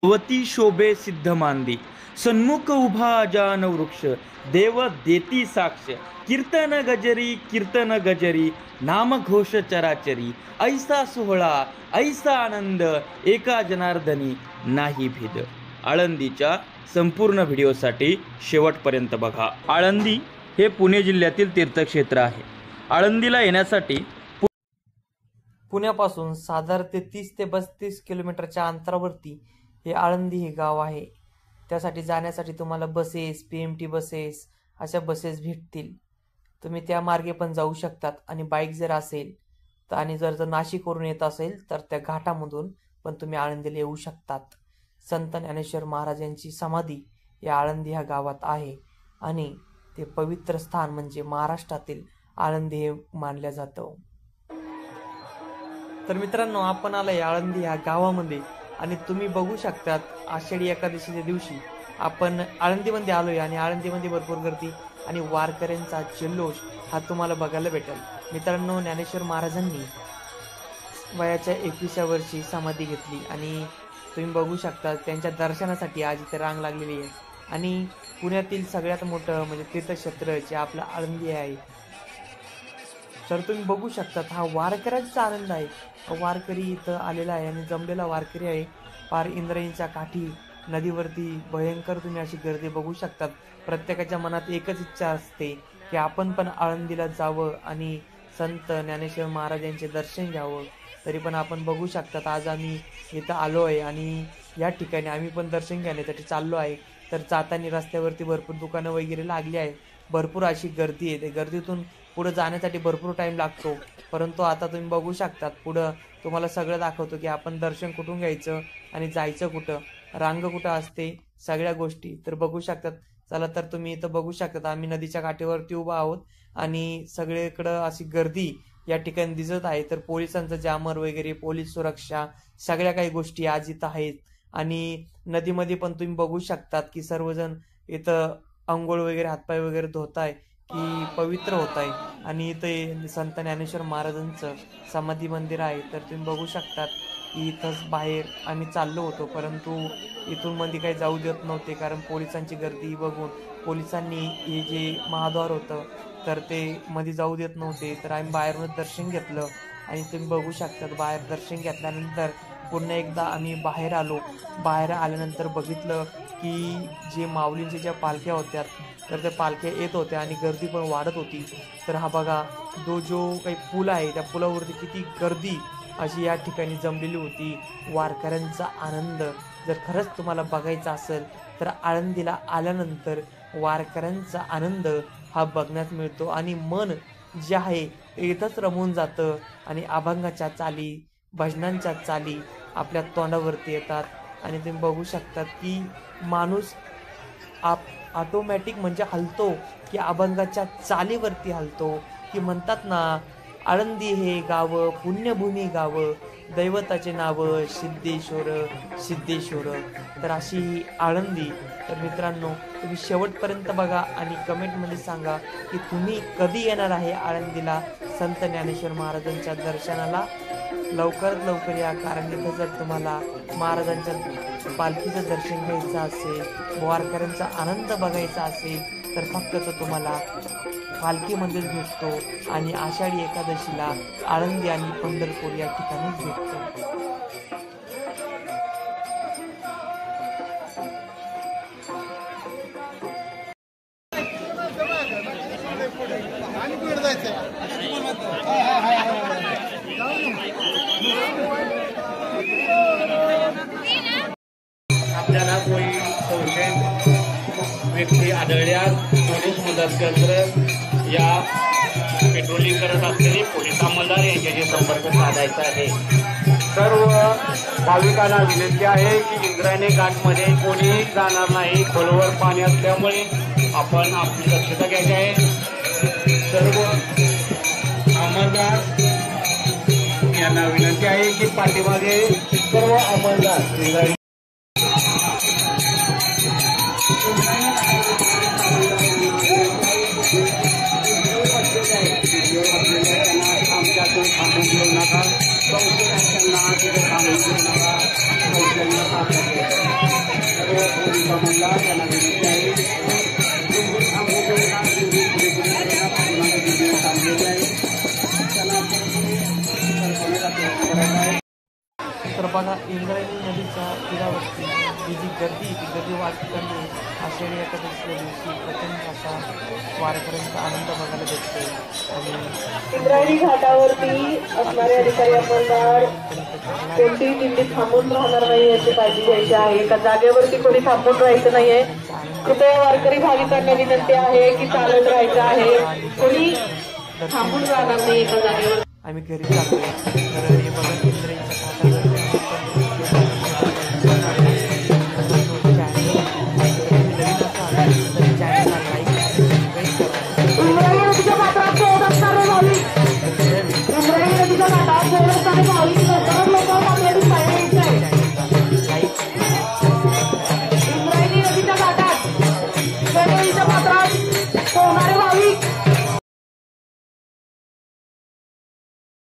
वती शोभे सिद्ध मांदी सन्मुख उभा अजान वृक्ष देव देती साक्ष कीर्तन गजरी नामघोष चराचरी ऐसा सोहळा ऐसा आनंद एका जनार्दनी नाही भिद। आळंदीच्या संपूर्ण व्हिडिओसाठी शेवटपर्यंत बघा। आळंदी हे पुणे जिल्ह्यातील तीर्थक्षेत्र आहे। आळंदीला येण्यासाठी पुण्यापासून साधारण 30 ते 32 किलोमीटरच्या अंतरावरती हे आळंदी हे गाव आहे। त्यासाठी जाण्यासाठी तुम्हाला बसेस, PMT बसेस अशा बसेस भेटतील। तुम्ही त्या मार्गे पण जाऊ शकतात आणि बाईक जर असेल तर आणि जर नाशिकवरून येत असेल तर त्या घाटामधून पण तुम्ही आळंदीला येऊ शकतात। संत ज्ञानेश्वर महाराज यांची समाधी या आळंदी ह्या गावात आहे आणि ते पवित्र स्थान म्हणजे महाराष्ट्रातील आळंदी हे मानलं जातं। तर मित्रांनो, आपण आलोय आळंदी ह्या गावामध्ये आणि तुम्ही बघू शकतात आषाढी एकादशीच्या दिवशी आपण आळंदीमध्ये आलोय आणि आळंदीमध्ये भरपूर गर्दी आणि वारकऱ्यांचा जल्लोष हा तुम्हाला बघायला भेटेल। मित्रांनो, ज्ञानेश्वर महाराजांनी वयाच्या 21व्या वर्षी समाधी घेतली आणि तुम्ही बघू शकता त्यांच्या दर्शनासाठी आज इथे रांग लागलेली आहे आणि पुण्यातील सगळ्यात मोठं म्हणजे तीर्थक्षेत्र जे आपलं आळंदी आहे। तर तुम्ही बघू शकतात हा वारकऱ्यांचा आनंद आहे। वारकरी इथं आलेला आहे आणि जमलेला वारकरी आहे। पार इंद्रायणीच्या काठी नदीवरती भयंकर तुम्ही अशी गर्दी बघू शकतात। प्रत्येकाच्या मनात एकच इच्छा असते की आपण पण आळंदीला जावं आणि संत ज्ञानेश्वर महाराज यांचे दर्शन घ्यावं। तरी पण आपण बघू शकतात आज आम्ही इथं आलो आहे आणि या ठिकाणी आम्ही पण दर्शन घेण्यासाठी चाललो आहे। तर जाताना रस्त्यावरती भरपूर दुकानं वगैरे लागली आहे, भरपूर अशी गर्दी आहे। गर्दीतून पुढे जाण्यासाठी भरपूर टाइम लागतो, परंतु आता तुम्ही बघू शकतात पुढं तुम्हाला सगळं दाखवतो की आपण दर्शन कुठून घ्यायचं आणि जायचं कुठं, रांग कुठं असते, सगळ्या गोष्टी तर बघू शकतात। चला तर तुम्ही इथं बघू शकतात आम्ही नदीच्या काठीवरती उभा आहोत आणि सगळीकडं अशी गर्दी या ठिकाणी दिसत आहे। तर पोलिसांचं जामर वगैरे, पोलीस सुरक्षा सगळ्या काही गोष्टी आज इथं आहेत आणि नदीमध्ये पण तुम्ही बघू शकतात की सर्वजण इथं अंघोळ वगैरे, हातपाय वगैरे धुताय की पवित्र होत आहे आणि इथे संत ज्ञानेश्वर महाराजांचं समाधी मंदिर आहे। तर तुम्ही बघू शकतात की इथंच बाहेर आम्ही चाललो होतो, परंतु इथून मध्ये काही जाऊ देत नव्हते कारण पोलिसांची गर्दी बघून पोलिसांनी हे जे महाद्वार होतं तर ते मध्ये जाऊ देत नव्हते। तर आम्ही बाहेरूनच दर्शन घेतलं आणि तुम्ही बघू शकतात बाहेर दर्शन घेतल्यानंतर पुन्हा एकदा आम्ही बाहेर आलो। बाहेर आल्यानंतर बघितलं की जे माऊलींच्या ज्या पालख्या होत्या तर त्या पालख्या येत होत्या आणि गर्दी पण वाढत होती। तर हा बघा जो काही पूल आहे त्या पुलावरती किती गर्दी अशी या ठिकाणी जमलेली होती। वारकऱ्यांचा आनंद जर खरंच तुम्हाला बघायचा असेल तर आळंदीला आल्यानंतर वारकऱ्यांचा आनंद हा बघण्यास मिळतो आणि मन जे आहे इथंच रमून जातं आणि अभंगाच्या चाली, भजनांच्या चाली आपल्या तोंडावरती येतात आणि तुम्ही बघू शकतात की माणूस ऑटोमॅटिक म्हणजे हलतो की अभंगाच्या चालीवरती हलतो की म्हणतात ना, आळंदी हे गाव पुण्यभूमी गाव, दैवताचे नाव सिद्धेश्वर। तर अशी ही आळंदी। तर मित्रांनो, तुम्ही शेवटपर्यंत बघा आणि कमेंटमध्ये सांगा की तुम्ही कधी येणार आहे आळंदीला संत ज्ञानेश्वर महाराजांच्या दर्शनाला। लवकरात लवकर या, कारण इथं जर तुम्हाला महाराजांच्या पालखीचं दर्शन घ्यायचं असेल, वारकऱ्यांचा आनंद बघायचा असेल तर फक्त तो तुम्हाला पालखीमध्येच भेटतो आणि आषाढी एकादशीला आळंदी आणि पंढरपूर या ठिकाणीच भेटतो। आपल्याला कोणी संशयित व्यक्ती आढळल्यास पोलीस मदत केंद्र या पेट्रोलिंग करत असलेले पोलीस अंमलदार यांच्याशी संपर्क साधायचा आहे। सर्व भाविकांना विनंती आहे की इंद्रायणी घाटमध्ये कोणीही जाणार नाही, खोलवर पाणी असल्यामुळे आपण आपली दक्षता घ्यायची आहे। सर्व अंमलदार यांना विनंती आहे की पाठीमागे सर्व अंमलदार इंद्रायणी आमच्यातून थांबून घेऊ नका, संशय त्यांना तिथे थांबून घेऊ नका, संशय तर बघा इंद्रायणी नदीच्या तीरावरती ही जी गर्दी वाटताना आषाढी एकादशीच्या दिवशी प्रचंड असा वारकऱ्यांचा आनंद बघायला भेटतो. आणि इंद्रायणी घाटावरती असणारे अधिकारी अंमलदार कोणतीही दिंडी थांबून राहणार नाही याची काळजी घ्यायची आहे. एका जागेवरती कोणी थांबून राहायचं नाहीये. कृपया वारकरी भाविकांना विनंती आहे की चालत राहायचं आहे. कोणी थांबून राहणार नाही एका जागेवर. आम्ही घरी जातो. तर हे बघा इंद्रायणीच्या घाटावर